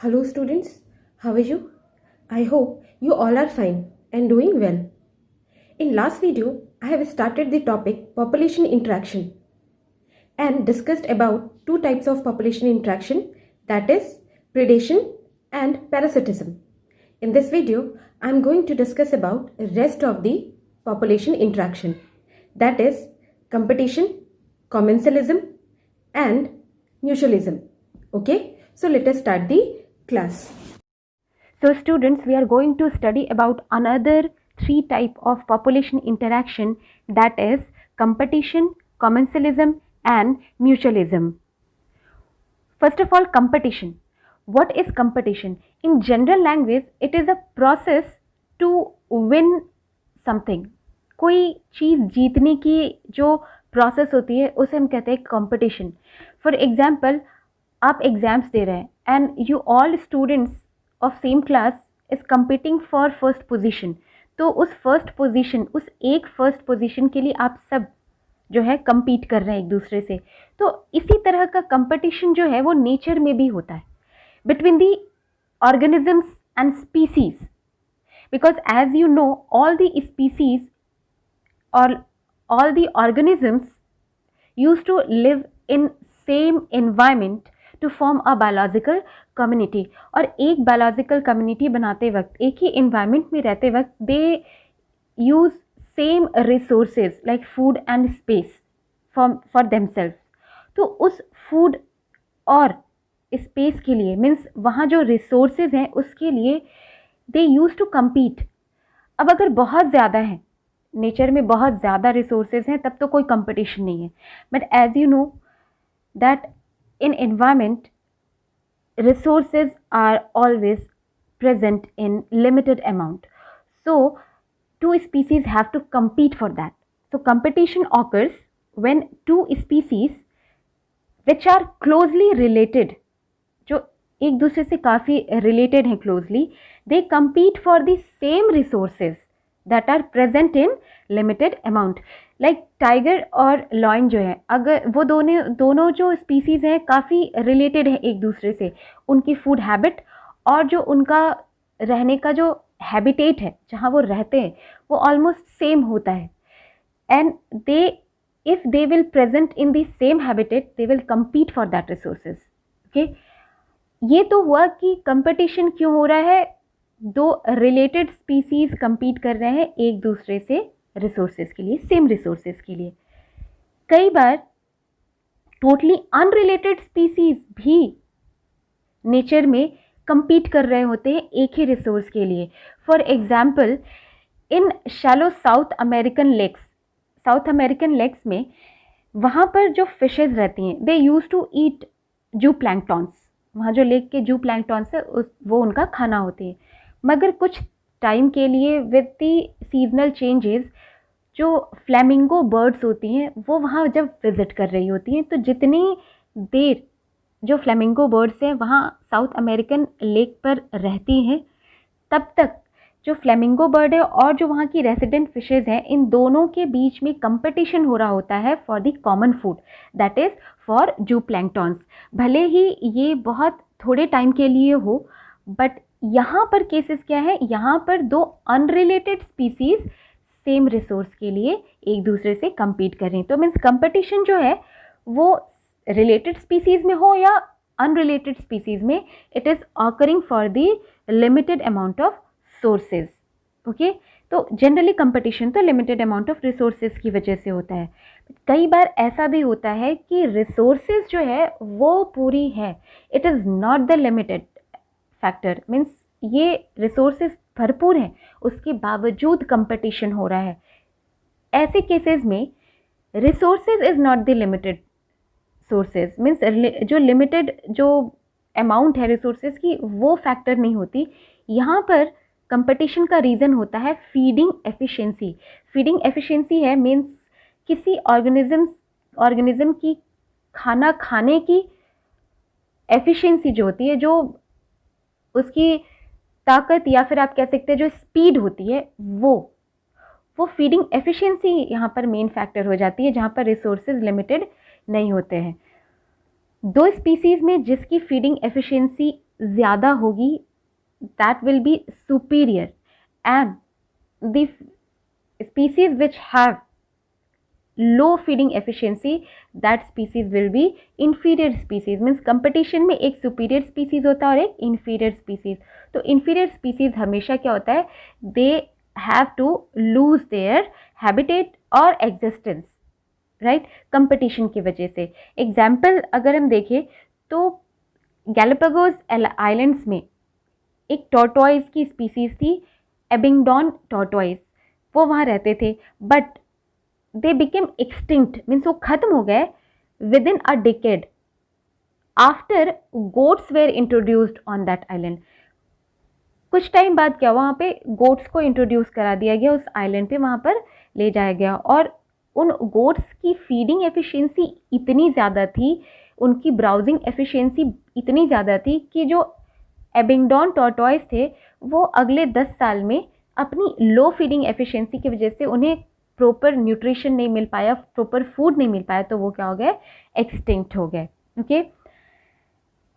Hello students, how are you? I hope you all are fine and doing well. In last video, I have started the topic population interaction and discussed about two types of population interaction, that is predation and parasitism. In this video, I am going to discuss about rest of the population interaction, that is competition, commensalism and mutualism. Okay, so let us start the class. So students, we are going to study about another three type of population interaction, that is competition, commensalism and mutualism. First of all, competition. What is competition? In general language, it is a process to win something. कोई चीज़ जीतने की जो process होती है उसे हम कहते हैं कंपटीशन. फॉर एग्जाम्पल, आप एग्जाम्स दे रहे हैं and you all students of same class is competing for first position. तो उस फर्स्ट पोजीशन, उस एक फर्स्ट पोजीशन के लिए आप सब जो है कम्पीट कर रहे हैं एक दूसरे से. तो इसी तरह का कंपटीशन जो है वो नेचर में भी होता है between the organisms and species, because as you know all the species or all the organisms used to live in same environment to form a biological community. और एक biological community बनाते वक्त, एक ही environment में रहते वक्त, they use same resources like food and space for themselves. तो उस food और space के लिए, means वहाँ जो resources हैं उसके लिए they used to compete. अब अगर बहुत ज़्यादा है, नेचर में बहुत ज़्यादा रिसोर्सेज हैं, तब तो कोई कंपटीशन नहीं है. But as you know that in environment resources are always present in limited amount, so two species have to compete for that. So competition occurs when two species which are closely related, जो एक दूसरे से काफ़ी related हैं closely, they compete for the same resources that are present in limited amount. Like tiger और lion जो है, अगर वो दोनों जो स्पीसीज़ हैं काफ़ी रिलेटेड है एक दूसरे से, उनकी फूड हैबिट और जो उनका रहने का जो हैबिटेट है जहाँ वो रहते हैं वो ऑलमोस्ट सेम होता है. And they if they will present in the same habitat they will compete for that resources. Okay, ये तो हुआ कि कंपटीशन क्यों हो रहा है. दो रिलेटेड स्पीसीज compete कर रहे हैं एक दूसरे से रिसोर्सेज के लिए, सेम रिसोर्सेज के लिए. कई बार टोटली अनरिलेटेड स्पीसीज भी नेचर में compete कर रहे होते हैं एक ही रिसोर्स के लिए. For example, in shallow South American lakes में वहाँ पर जो फिशेज रहती हैं दे यूज टू ईट जू प्लैंक्टॉन्स. वहाँ जो लेक के जू प्लैंक्टॉन्स है वो उनका खाना होते हैं. मगर कुछ टाइम के लिए विद दी सीजनल चेंजेस जो फ्लैमिंगो बर्ड्स होती हैं वो वहाँ जब विज़िट कर रही होती हैं, तो जितनी देर जो फ्लैमिंगो बर्ड्स हैं वहाँ साउथ अमेरिकन लेक पर रहती हैं, तब तक जो फ्लैमिंगो बर्ड है और जो वहाँ की रेसिडेंट फिशेज़ हैं, इन दोनों के बीच में कंपटीशन हो रहा होता है for the common food, that is for जू प्लैंक्टॉन्स. भले ही ये बहुत थोड़े टाइम के लिए हो, बट यहाँ पर केसेस क्या है, यहाँ पर दो अनरिलेटेड स्पीसीज सेम रिसोर्स के लिए एक दूसरे से compete कर रही हैं. तो मीन्स कंपटीशन जो है वो रिलेटेड स्पीसीज में हो या अनरिलेटेड स्पीसीज में, it is occurring for the limited amount of sources. Okay, तो जनरली कंपटीशन तो लिमिटेड अमाउंट ऑफ रिसोर्सेज की वजह से होता है. कई बार ऐसा भी होता है कि रिसोर्सेज जो है वो पूरी है, it is not the limited factor, means ये रिसोर्सेज भरपूर हैं, उसके बावजूद कंपटीशन हो रहा है. ऐसे केसेस में resources is not the limited sources, means जो लिमिटेड जो अमाउंट है रिसोर्सेज की वो फैक्टर नहीं होती. यहाँ पर कंपटीशन का रीज़न होता है फीडिंग एफिशिएंसी. फीडिंग एफिशिएंसी है मीन्स किसी ऑर्गेनिज्म की खाना खाने की एफिशिएंसी जो होती है, जो उसकी ताकत या फिर आप कह सकते हैं जो स्पीड होती है, वो फीडिंग एफिशिएंसी यहाँ पर मेन फैक्टर हो जाती है, जहाँ पर रिसोर्सेज लिमिटेड नहीं होते हैं. दो स्पीसीज़ में जिसकी फीडिंग एफिशिएंसी ज़्यादा होगी that will be superior, and the species which have low feeding efficiency, that species will be inferior species. means competition में एक superior species होता है और एक inferior species. तो inferior species हमेशा क्या होता है, they have to lose their habitat और existence, राइट, कंपटीशन की वजह से. एग्जाम्पल अगर हम देखें तो गैलापागोस आइलैंड्स में एक टॉर्टोइज की स्पीसीज थी, एबिंगडॉन टॉर्टोइज. वो वहाँ रहते थे, but they became extinct, means वो खत्म हो गए within a decade after goats were introduced on that island. कुछ टाइम बाद क्या, वहाँ पे गोट्स को इंट्रोड्यूस करा दिया गया उस आइलैंड पे, वहाँ पर ले जाया गया, और उन गोट्स की फीडिंग एफिशिएंसी इतनी ज़्यादा थी, उनकी ब्राउजिंग एफिशिएंसी इतनी ज़्यादा थी कि जो एबिंगडॉन टॉर्टोइज थे वो अगले 10 साल में अपनी लो फीडिंग एफिशिएंसी की वजह से उन्हें प्रॉपर न्यूट्रिशन नहीं मिल पाया, प्रॉपर फूड नहीं मिल पाया, तो वो क्या हो गए, एक्सटिंक्ट हो गए. ओके,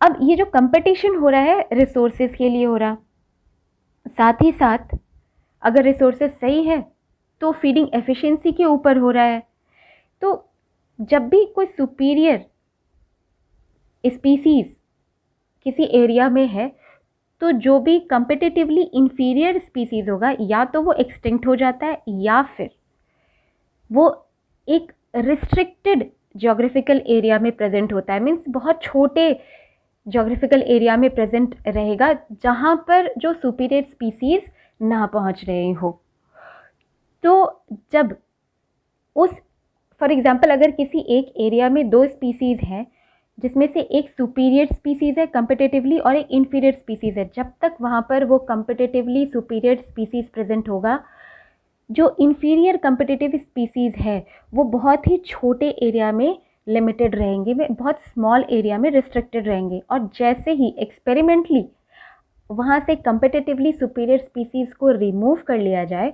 अब ये जो कंपटीशन हो रहा है रिसोर्सेज के लिए हो रहा, साथ ही साथ अगर रिसोर्सेज सही है तो फीडिंग एफिशिएंसी के ऊपर हो रहा है. तो जब भी कोई सुपीरियर स्पीसीज किसी एरिया में है तो जो भी कंपिटिटिवली इंफीरियर स्पीसीज होगा या तो वो एक्सटिंक्ट हो जाता है या फिर वो एक रिस्ट्रिक्टेड ज्योग्राफिकल एरिया में प्रेजेंट होता है. मीन्स बहुत छोटे ज्योग्राफिकल एरिया में प्रेजेंट रहेगा जहाँ पर जो सुपीरियर स्पीसीज ना पहुँच रहे हो. तो जब उस फॉर एग्जांपल अगर किसी एक एरिया में 2 स्पीसीज हैं जिसमें से एक सुपीरियर स्पीसीज है कंपिटिटिवली और एक इन्फीरियर स्पीसीज है, जब तक वहाँ पर वो कंपिटिटिवली सुपीरियर स्पीसीज प्रेजेंट होगा, जो इन्फीरियर कंपिटिटिव स्पीसीज है वो बहुत ही छोटे एरिया में लिमिटेड रहेंगे, बहुत स्मॉल एरिया में रिस्ट्रिक्टेड रहेंगे. और जैसे ही एक्सपेरिमेंटली वहाँ से कंपिटिटिवली सुपीरियर स्पीसीज को रिमूव कर लिया जाए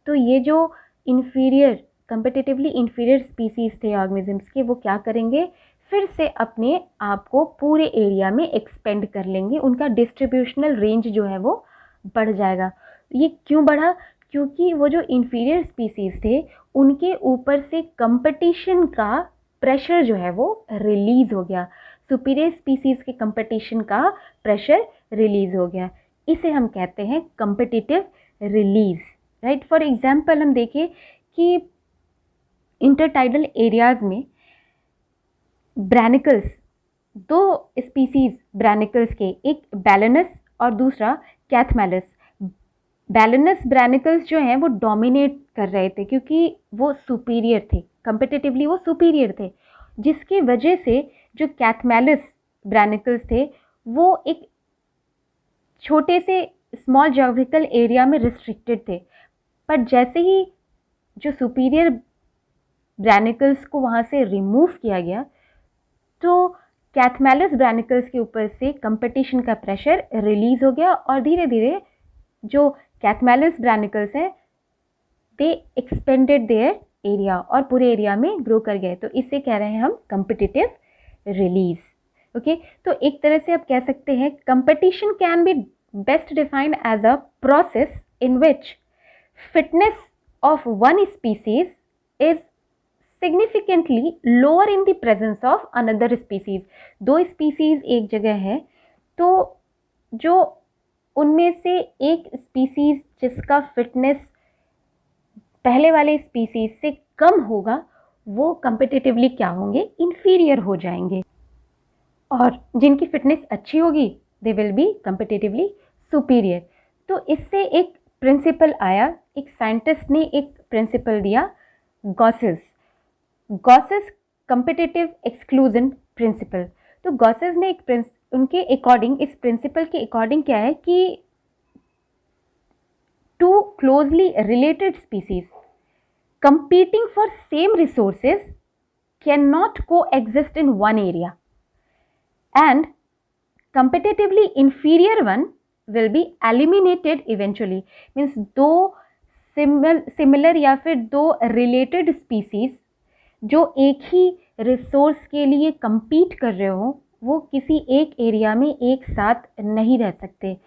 तो ये जो इन्फीरियर कंपिटिटिवली इन्फीरियर स्पीसीज थे ऑर्गेनिजम्स के, वो क्या करेंगे, फिर से अपने आप को पूरे एरिया में एक्सपेंड कर लेंगे. उनका डिस्ट्रीब्यूशनल रेंज जो है वो बढ़ जाएगा. ये क्यों बढ़ा, क्योंकि वो जो इन्फीरियर स्पीसीज थे उनके ऊपर से कंपटीशन का प्रेशर जो है वो रिलीज हो गया, सुपीरियर स्पीसीज के कंपटीशन का प्रेशर रिलीज हो गया. इसे हम कहते हैं competitive release, right. For example हम देखें कि इंटरटाइडल एरियाज में ब्रैनिकल्स, 2 स्पीसीज ब्रैनिकल्स के, एक बैलेनस और दूसरा कैथमैलिस. बैलेनस ब्रैनिकल्स जो हैं वो डोमिनेट कर रहे थे क्योंकि वो सुपीरियर थे, कंपिटिटिवली वो सुपीरियर थे, जिसकी वजह से जो कैथमैलिस ब्रैनिकल्स थे वो एक छोटे से स्मॉल ज्योग्राफिकल एरिया में रिस्ट्रिक्टेड थे. पर जैसे ही जो सुपीरियर ब्रैनिकल्स को वहाँ से रिमूव किया गया तो कैथमैलिस ब्रैनिकल्स के ऊपर से कंपटीशन का प्रेशर रिलीज हो गया और धीरे धीरे जो कैथमैलिस ब्रैनिकल्स हैं दे एक्सपेंडेड देयर एरिया और पूरे एरिया में ग्रो कर गए. तो इससे कह रहे हैं हम कंपिटिटिव रिलीज. ओके, तो एक तरह से आप कह सकते हैं competition can be best defined as a process in which fitness of one species is significantly lower in the presence of another species. 2 species एक जगह है तो जो उनमें से एक स्पीसीज जिसका फिटनेस पहले वाले स्पीसीज से कम होगा वो कंपिटिटिवली क्या होंगे, इन्फीरियर हो जाएंगे, और जिनकी फिटनेस अच्छी होगी दे विल बी कंपिटिटिवली सुपीरियर. तो इससे एक प्रिंसिपल आया, एक साइंटिस्ट ने एक प्रिंसिपल दिया, गॉसेस कंपिटिटिव एक्सक्लूजन प्रिंसिपल. तो गॉसेस ने एक उनके अकॉर्डिंग, इस प्रिंसिपल के अकॉर्डिंग क्या है कि 2 closely related species competing for same resources cannot coexist in one area, and competitively inferior one will be eliminated eventually. means 2 similar या फिर 2 related species जो एक ही रिसोर्स के लिए compete कर रहे हो वो किसी एक एरिया में एक साथ नहीं रह सकते।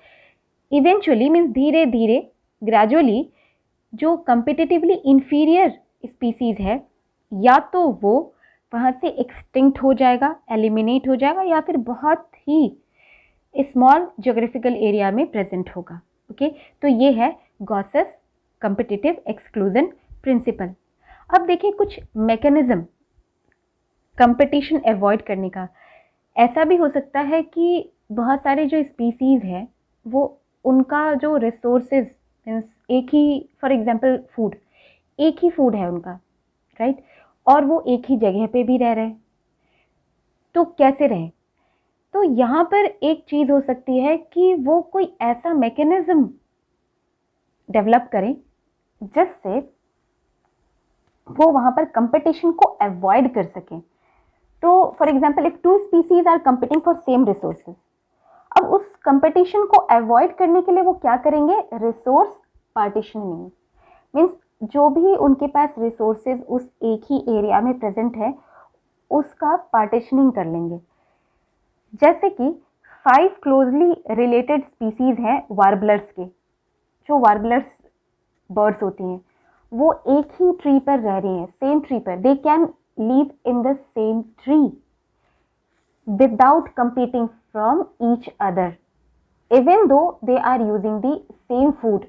इवेंचुअली मीन्स धीरे धीरे, ग्रेजुअली, जो कंपिटिटिवली इंफीरियर स्पीसीज है या तो वो वहाँ से एक्सटिंक्ट हो जाएगा, एलिमिनेट हो जाएगा, या फिर बहुत ही स्मॉल ज्योग्राफिकल एरिया में प्रेजेंट होगा। ओके, तो ये है गॉसेस कंपिटिटिव एक्सक्लूजन प्रिंसिपल। अब देखिए कुछ मैकेनिज्म कंपटीशन अवॉइड करने का। ऐसा भी हो सकता है कि बहुत सारे जो स्पीसीज़ हैं वो उनका जो रिसोर्सेज मीन्स एक ही, फॉर एग्जांपल फूड, एक ही फूड है उनका, राइट, और वो एक ही जगह पे भी रह रहे हैं, तो कैसे रहें? तो यहाँ पर एक चीज़ हो सकती है कि वो कोई ऐसा मैकेनिज्म डेवलप करें जिससे वो वहाँ पर कंपटीशन को अवॉइड कर सकें। तो for example if two species are competing for same resources, अब उस कंपटीशन को अवॉइड करने के लिए वो क्या करेंगे? रिसोर्स पार्टीशनिंग, मीन्स जो भी उनके पास रिसोर्सेज उस एक ही एरिया में प्रेजेंट है उसका पार्टीशनिंग कर लेंगे। जैसे कि 5 क्लोजली रिलेटेड स्पीसीज हैं वार्बलर्स के। जो वार्बलर्स बर्ड्स होती हैं वो एक ही ट्री पर रह रही हैं, सेम ट्री पर, they can live in the same tree without competing from each other even though they are using the same food।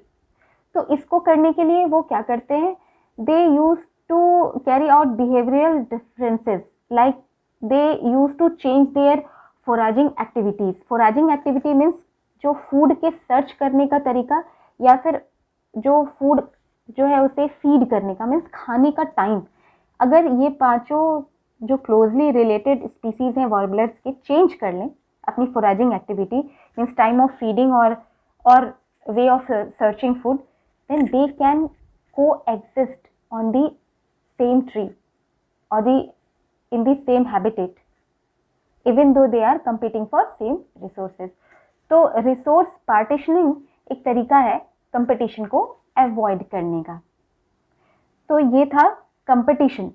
तो इसको करने के लिए वो क्या करते हैं? they used to carry out behavioral differences, like they used to change their foraging activities। foraging activity means जो फूड के सर्च करने का तरीका या फिर जो फूड जो है उसे फीड करने का, मीन्स खाने का टाइम। अगर ये पांचों जो क्लोजली रिलेटेड स्पीसीज हैं वार्बलर्स के चेंज कर लें अपनी foraging activity, means time of feeding और way of searching food, then they can coexist on the same tree और in the same habitat even though they are competing for same resources. तो resource partitioning एक तरीका है competition को avoid करने का। तो ये था कंपटीशन।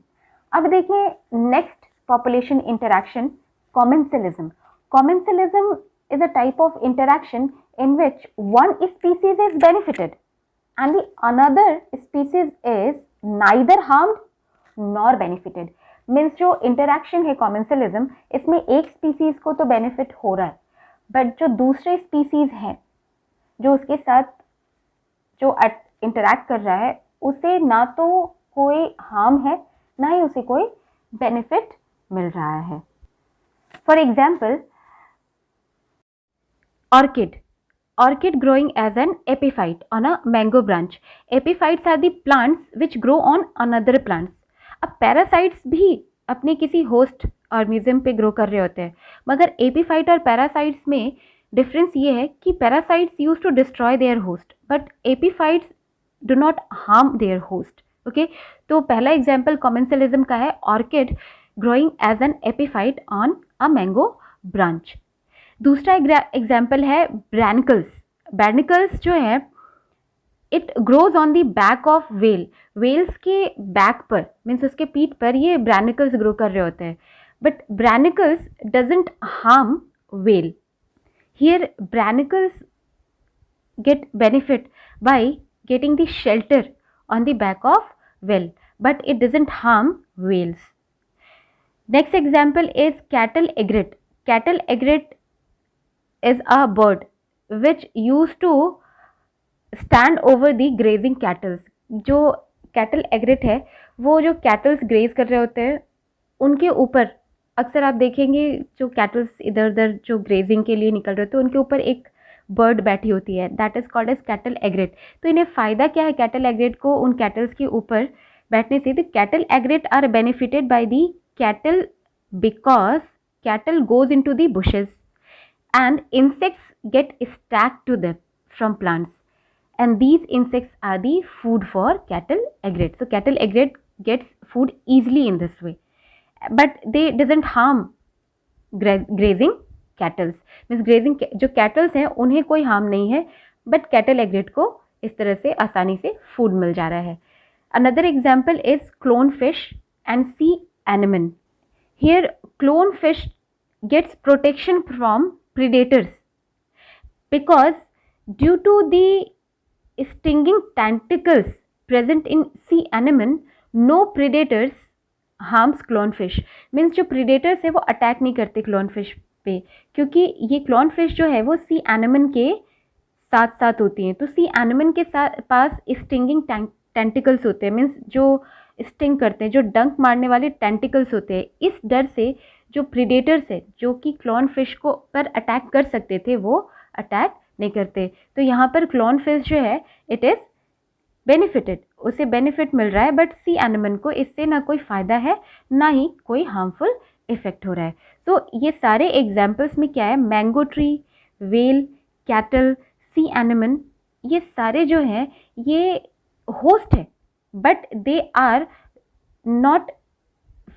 अब देखिए next population interaction, commensalism. Commensalism is a type of interaction in which one species is benefited and the another species is neither harmed nor benefited। Means जो इंटरैक्शन है कॉमेंसलिज्म, इसमें एक स्पीसीज को तो बेनिफिट हो रहा है बट जो दूसरे स्पीसीज हैं जो उसके साथ जो इंटरैक्ट कर रहा है उसे ना तो कोई हार्म है ना ही उसे कोई बेनिफिट मिल रहा है। For example orchid growing as an epiphyte on a mango branch। epiphytes are the plants which grow on another plants। अब parasites भी अपने किसी होस्ट ऑर्गेनिज्म पे ग्रो कर रहे होते हैं, मगर एपीफाइट और पैरासाइट्स में डिफरेंस ये है कि parasites use to destroy their host but epiphytes do not harm their host. Okay, तो पहला एग्जाम्पल कॉमेंसलिज्म का है, orchid growing as an epiphyte on a mango branch. दूसरा एग्जाम्पल है ब्रैनिकल्स। ब्रैनिकल्स जो है it grows on the back of whale. Whales के back पर मीन्स उसके पीठ पर ये ब्रैनिकल्स ग्रो कर रहे होते हैं but barnacles doesn't harm whale. Here barnacles get benefit by getting the shelter on the back of well but it doesn't harm whales। Next example is cattle egret। Cattle egret is a bird which used to stand over the grazing cattle। जो cattle egret है वो जो cattles graze कर रहे होते हैं उनके ऊपर अक्सर आप देखेंगे जो cattles इधर उधर जो ग्रेजिंग के लिए निकल रहे होते हैं उनके ऊपर एक बर्ड बैठी होती है, that is called as cattle egret. तो इन्हें फ़ायदा क्या है कैटल एग्रेट को उन कैटल्स के ऊपर बैठने से? तो cattle egret are benefited by the cattle because cattle goes into the bushes and insects get stuck to them from plants and these insects are the food for cattle egret. So cattle egret gets food easily in this way but they doesn't harm grazing cattles. Means grazing जो cattles हैं उन्हें कोई harm नहीं है but cattle एग्रेट को इस तरह से आसानी से फूड मिल जा रहा है। Another example is clown fish and sea anemone. Here clown fish gets protection from predators because due to the stinging tentacles present in sea anemone, no predators harms clownfish. Means जो predators है वो attack नहीं करते clownfish पे, क्योंकि ये clownfish जो है वो sea anemone के साथ साथ होती हैं. तो sea anemone के साथ पास stinging tentacles होते हैं, मीन्स जो स्टिंग करते हैं, जो डंक मारने वाले टेंटिकल्स होते हैं. इस डर से जो प्रीडेटर्स है जो कि क्लॉन फिश को पर अटैक कर सकते थे वो अटैक नहीं करते. तो यहाँ पर क्लॉन फिश जो है इट इज़ बेनिफिटेड, उसे बेनिफिट मिल रहा है, बट सी एनिमल को इससे ना कोई फ़ायदा है ना ही कोई हार्मफुल इफेक्ट हो रहा है. तो ये सारे एग्जाम्पल्स में क्या है, मैंगो ट्री, वेल, कैटल, सी एनिमल, ये सारे जो हैं ये होस्ट है, but they are not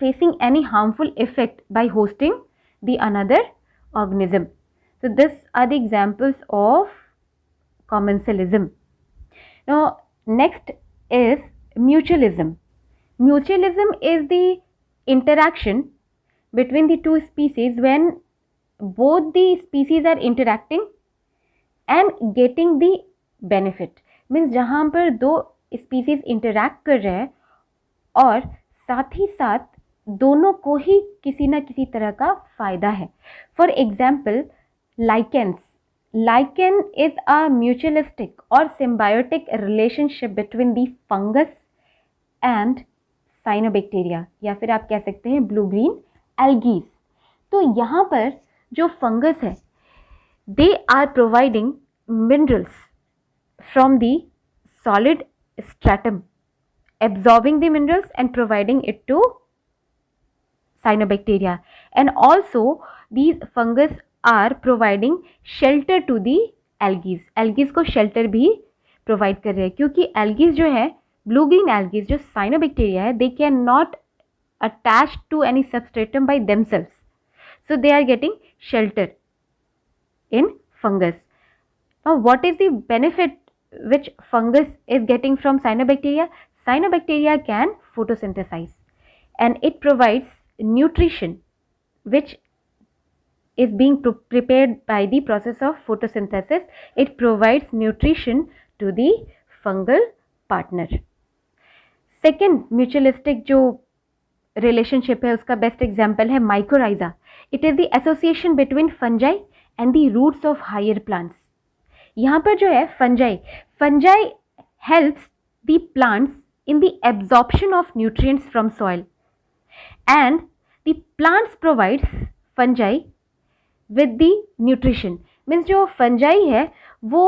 facing any harmful effect by hosting the another organism. So these are the examples of commensalism. Now next is mutualism. Mutualism is the interaction between the two species when both the species are interacting and getting the benefit. Means जहाँ पर दो species interact कर रहे हैं और साथ ही साथ दोनों को ही किसी ना किसी तरह का फ़ायदा है. For example lichens. Lichen is a mutualistic और symbiotic relationship between the fungus and cyanobacteria, या फिर आप कह सकते हैं ब्लू ग्रीन एल्गीज. तो यहाँ पर जो फंगस है they are providing minerals from the solid stratum, absorbing the minerals and providing it to cyanobacteria. And also these fungus are providing shelter to the algae. algae को shelter भी provide कर रहे हैं, क्योंकि algae जो है blue green algae जो cyanobacteria है they can not attach to any substratum by themselves, so they are getting shelter in fungus. Now what is the benefit which fungus is getting from cyanobacteria? Cyanobacteria can photosynthesize and it provides nutrition which is being prepared by the process of photosynthesis. It provides nutrition to the fungal partner. Second mutualistic जो relationship है उसका best example है mycorrhiza. It is the association between fungi and the roots of higher plants. यहाँ पर जो है fungi helps the plants in the absorption of nutrients from soil and the plants provides fungi with the nutrition. Means जो fungi है वो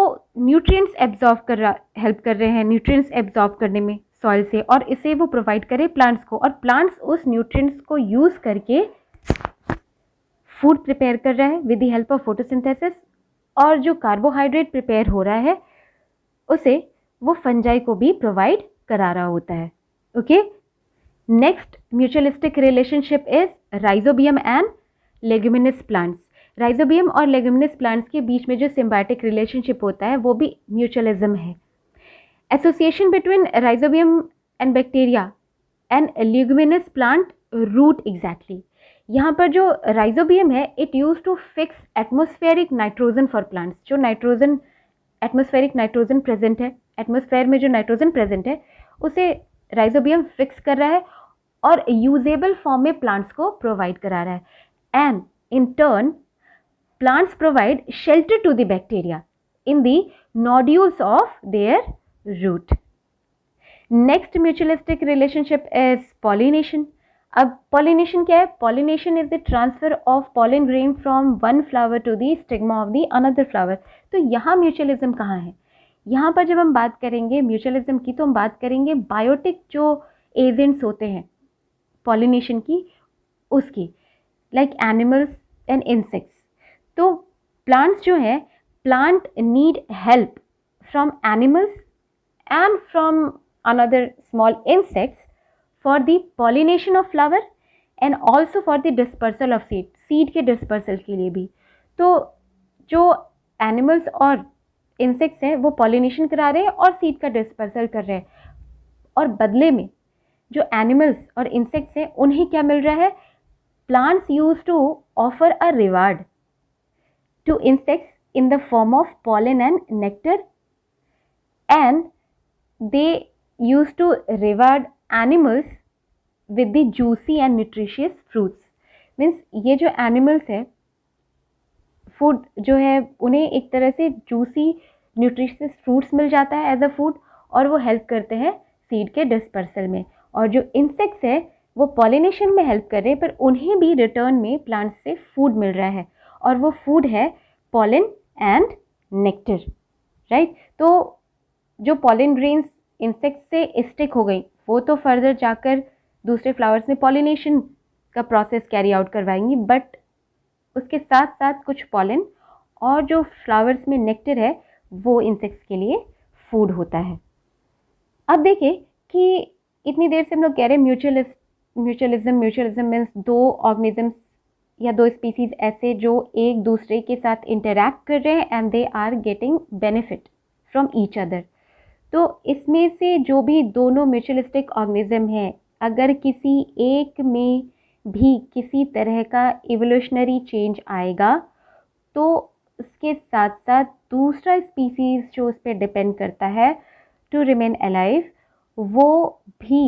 nutrients absorb help कर रहे हैं nutrients absorb करने में soil से, और इसे वो provide करे plants को, और plants उस nutrients को use करके food prepare कर रहा है with the help of photosynthesis, और जो कार्बोहाइड्रेट प्रिपेयर हो रहा है उसे वो फंजाई को भी प्रोवाइड करा रहा होता है. Okay, next mutualistic relationship is rhizobium and leguminous plants. Rhizobium और लेग्यूमिनस प्लांट्स के बीच में जो सिम्बायोटिक रिलेशनशिप होता है वो भी म्यूचुअलिज्म है. Association between rhizobium and bacteria and leguminous plant root exactly. यहाँ पर जो राइजोबियम है it use to fix atmospheric nitrogen for plants. जो नाइट्रोजन एटमॉस्फेरिक नाइट्रोजन प्रेजेंट है, एटमॉस्फेयर में जो नाइट्रोजन प्रेजेंट है उसे राइजोबियम फिक्स कर रहा है और यूजेबल फॉर्म में प्लांट्स को प्रोवाइड करा रहा है. And in turn plants provide shelter to the bacteria in the nodules of their root. Next mutualistic relationship is pollination. अब पॉलिनेशन क्या है? Pollination is the transfer of pollen grain from one flower to the stigma of the another flower. तो यहाँ mutualism कहाँ है? यहाँ पर जब हम बात करेंगे म्यूचुअलिज्म की तो हम बात करेंगे बायोटिक जो एजेंट्स होते हैं पॉलिनेशन की उसकी, लाइक एनिमल्स एंड इंसेक्ट्स. तो प्लांट्स जो है plant need help from animals and from another small insects for the pollination of flower and also for the dispersal of seed. seed के dispersal के लिए भी. तो जो animals और insects हैं वो pollination करा रहे हैं और seed का dispersal कर रहे हैं, और बदले में जो animals और insects हैं उन्हें क्या मिल रहा है? plants used to offer a reward to insects in the form of pollen and nectar, and they used to reward animals with the juicy and nutritious fruits. Means ये जो एनिमल्स है, food जो है उन्हें एक तरह से जूसी न्यूट्रिशियस फ्रूट्स मिल जाता है एज अ फूड, और वो हेल्प करते हैं सीड के डिस्पर्सल में। और जो इंसेक्ट्स है वो पॉलिनेशन में हेल्प कर रहे हैं, पर उन्हें भी रिटर्न में प्लांट से फूड मिल रहा है, और वो फूड है पॉलन एंड नेक्टर, राइट। तो जो पॉलन ग्रेन्स इंसेक्ट से स्टिक हो गई वो तो फर्दर जाकर दूसरे फ्लावर्स में पॉलिनेशन का प्रोसेस कैरी आउट करवाएंगी, बट उसके साथ साथ कुछ पॉलन और जो फ्लावर्स में नेक्टर है वो इंसेक्ट्स के लिए फूड होता है। अब देखिए कि इतनी देर से हम लोग कह रहे हैं म्यूचुअलिज्म मीन्स दो ऑर्गेनिजम्स या दो स्पीसीज ऐसे जो एक दूसरे के साथ इंटरैक्ट कर रहे हैं and they are getting benefit from each other. तो इसमें से जो भी दोनों म्यूचुअलिस्टिक ऑर्गेनिज्म हैं, अगर किसी एक में भी किसी तरह का इवोल्यूशनरी चेंज आएगा तो उसके साथ साथ दूसरा स्पीसीज जो उस पर डिपेंड करता है टू रिमेन अलाइव, वो भी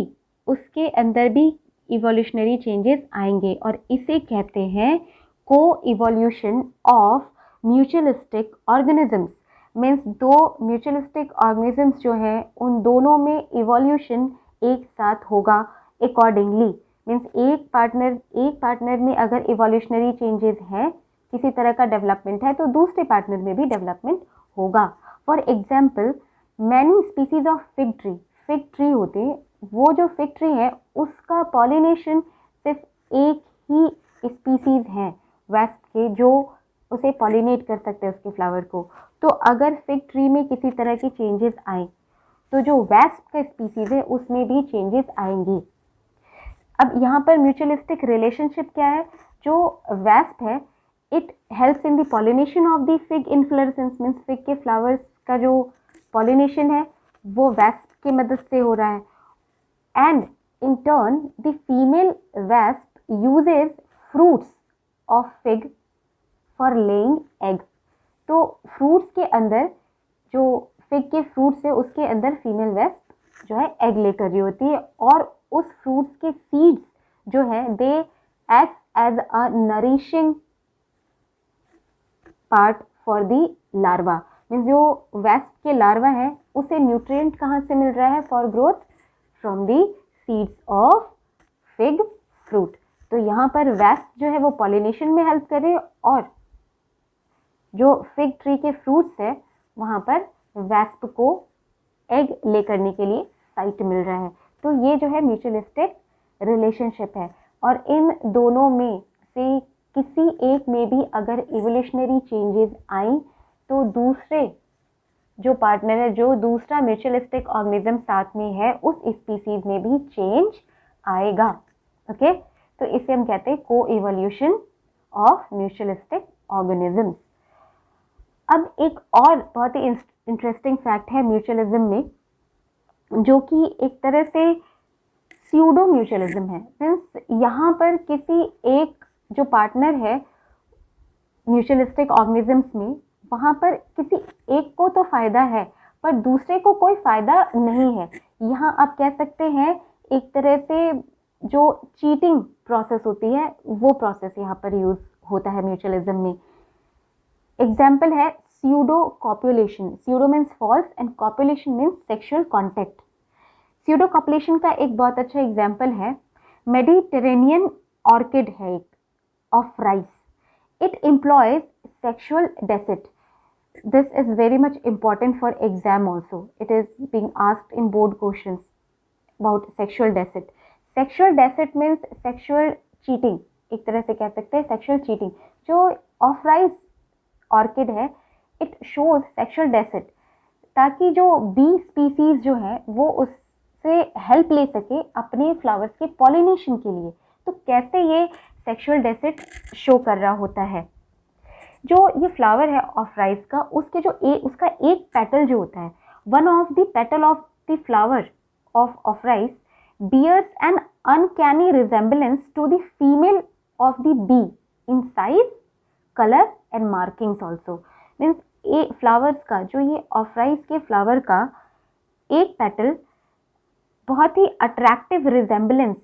उसके अंदर भी इवोल्यूशनरी चेंजेस आएंगे, और इसे कहते हैं को evolution of mutualistic organisms. Means दो म्यूचुअलिस्टिक ऑर्गेनिजम्स जो हैं उन दोनों में इवोल्यूशन एक साथ होगा अकॉर्डिंगली। मीन्स एक पार्टनर में अगर इवोल्यूशनरी चेंजेस हैं, किसी तरह का डेवलपमेंट है, तो दूसरे पार्टनर में भी डेवलपमेंट होगा। For example many species of fig tree होते हैं, वो जो फिग ट्री है उसका पॉलिनेशन सिर्फ एक ही स्पीसीज है वेस्प के जो उसे पॉलिनेट कर सकते हैं उसके फ्लावर को। तो अगर फिग ट्री में किसी तरह की चेंजेस आए तो जो वेस्प का स्पीसीज है उसमें भी चेंजेस आएंगी। अब यहाँ पर म्यूचुअलिस्टिक रिलेशनशिप क्या है, जो वेस्प है it helps in the pollination of the fig inflorescence, means fig के फ्लावर्स का जो पॉलिनेशन है वो वेस्प की मदद से हो रहा है, and in turn the female wasp uses fruits of fig for laying egg. तो फ्रूट्स के अंदर जो फिग के फ्रूट्स है उसके अंदर फीमेल वेस्प जो है एग ले कर रही होती है, और उस फ्रूट्स के सीड्स जो है they act as a nourishing part for the larva. Means जो वेस्प के लार्वा है उसे न्यूट्रिएंट कहाँ से मिल रहा है for growth, from the seeds of fig fruit. तो यहाँ पर वेस्प जो है वो पॉलिनेशन में हेल्प करे, और जो फिग ट्री के फ्रूट्स है वहाँ पर वेस्प को एग ले करने के लिए साइट मिल रहा है। तो ये जो है म्यूचुअलिस्टिक रिलेशनशिप है, और इन दोनों में से किसी एक में भी अगर इवोल्यूशनरी चेंजेस आई तो दूसरे जो पार्टनर है, जो दूसरा म्यूचुअलिस्टिक ऑर्गेनिज्म साथ में है, उस स्पीसीज में भी चेंज आएगा। ओके, तो इसे हम कहते हैं को इवोल्यूशन ऑफ म्यूचुअलिस्टिक ऑर्गेनिजम्स। अब एक और बहुत ही इंटरेस्टिंग फैक्ट है म्यूचुअलिज्म में, जो कि एक तरह से स्यूडो म्यूचुअलिज्म है। मीन्स यहाँ पर किसी एक जो पार्टनर है म्यूचुअलिस्टिक ऑर्गेनिजम्स में, वहाँ पर किसी एक को तो फ़ायदा है पर दूसरे को कोई फ़ायदा नहीं है। यहाँ आप कह सकते हैं एक तरह से जो चीटिंग प्रोसेस होती है वो प्रोसेस यहाँ पर यूज़ होता है म्यूचुअलिज्म में। एग्जाम्पल है pseudo copulation. Pseudo means false and copulation means sexual contact. Pseudo copulation का एक बहुत अच्छा एग्जाम्पल है मेडिटेरेनियन ऑर्किड है एक Ophrys. It employs sexual deceit. This is very much important for exam also. It is being asked in board questions about sexual deceit. Sexual deceit means sexual cheating. एक तरह से कह सकते हैं sexual cheating. जो of rice orchid है it shows sexual deceit, ताकि जो बी स्पीसीज जो है वो उससे हेल्प ले सके अपने फ्लावर्स के पॉलिनेशन के लिए। तो कैसे ये सेक्सुअल डेसिट शो कर रहा होता है, जो ये फ्लावर है ऑफ राइस का, उसके जो उसका एक पेटल जो होता है, one of the petal of the flower of rice bears an uncanny resemblance to the female of the bee in size, color and markings also. Means ये फ्लावर्स का, जो ये ऑफराइज के फ्लावर का एक पेटल बहुत ही अट्रैक्टिव रिजेम्बलेंस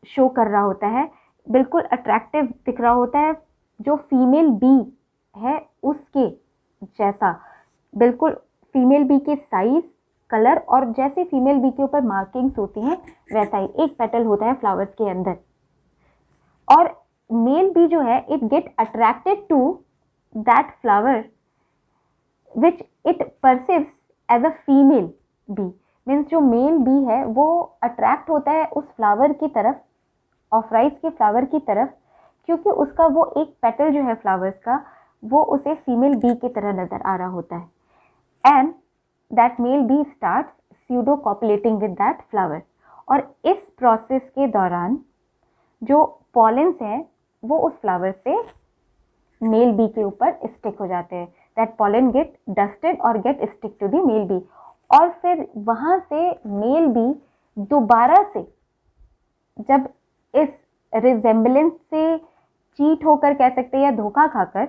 शो कर रहा होता है, बिल्कुल अट्रैक्टिव दिख रहा होता है, जो फीमेल बी है उसके जैसा, बिल्कुल फीमेल बी के साइज, कलर और जैसे फीमेल बी के ऊपर मार्किंग्स होती हैं वैसा ही एक पेटल होता है फ्लावर्स के अंदर. और मेल बी जो है, it get attracted to that flower which it perceives as a female bee. Means जो मेल बी है वो अट्रैक्ट होता है उस फ्लावर की तरफ, ऑफराइज के फ्लावर की तरफ, क्योंकि उसका वो एक पेटल जो है फ्लावर्स का वो उसे फीमेल बी की तरह नजर आ रहा होता है. And that male bee starts pseudo copulating with that flower. और इस प्रोसेस के दौरान जो पॉलेंस हैं वो उस फ्लावर से मेल बी के ऊपर स्टिक हो जाते हैं. दैट पॉलन गेट डस्टेड और get stick to the male bee. और फिर वहाँ से मेल बी दोबारा से जब इस रिजेम्बलेंस से चीट होकर कह सकते हैं या धोखा खाकर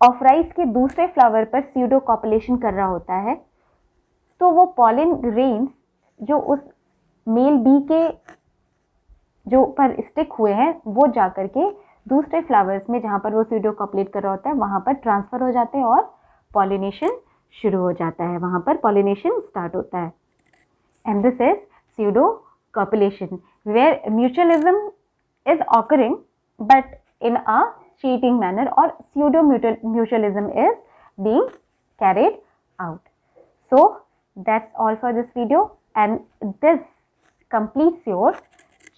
ऑफराइज के दूसरे फ्लावर पर स्यूडो कॉपुलेशन कर रहा होता है, तो वो पॉलन ग्रेन्स जो उस मेल बी के जो पर स्टिक हुए हैं वो जाकर के दूसरे फ्लावर्स में जहाँ पर वो स्यूडो कॉपुलेट कर रहा होता है वहाँ पर ट्रांसफर हो जाते हैं और पॉलिनेशन शुरू हो जाता है, वहाँ पर पॉलिनेशन स्टार्ट होता है. And this is pseudo copulation where mutualism is occurring but in a cheating manner, or pseudo mutualism is being carried out. So that's all for this video, and this completes your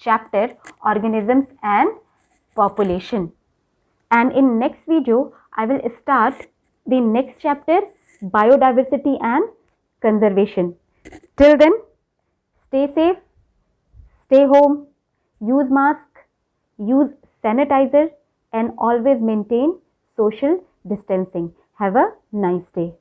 chapter organisms and population. And in next video I will start the next chapter, biodiversity and conservation. Till then, stay safe, stay home, use mask, use sanitizer and always maintain social distancing. Have a nice day.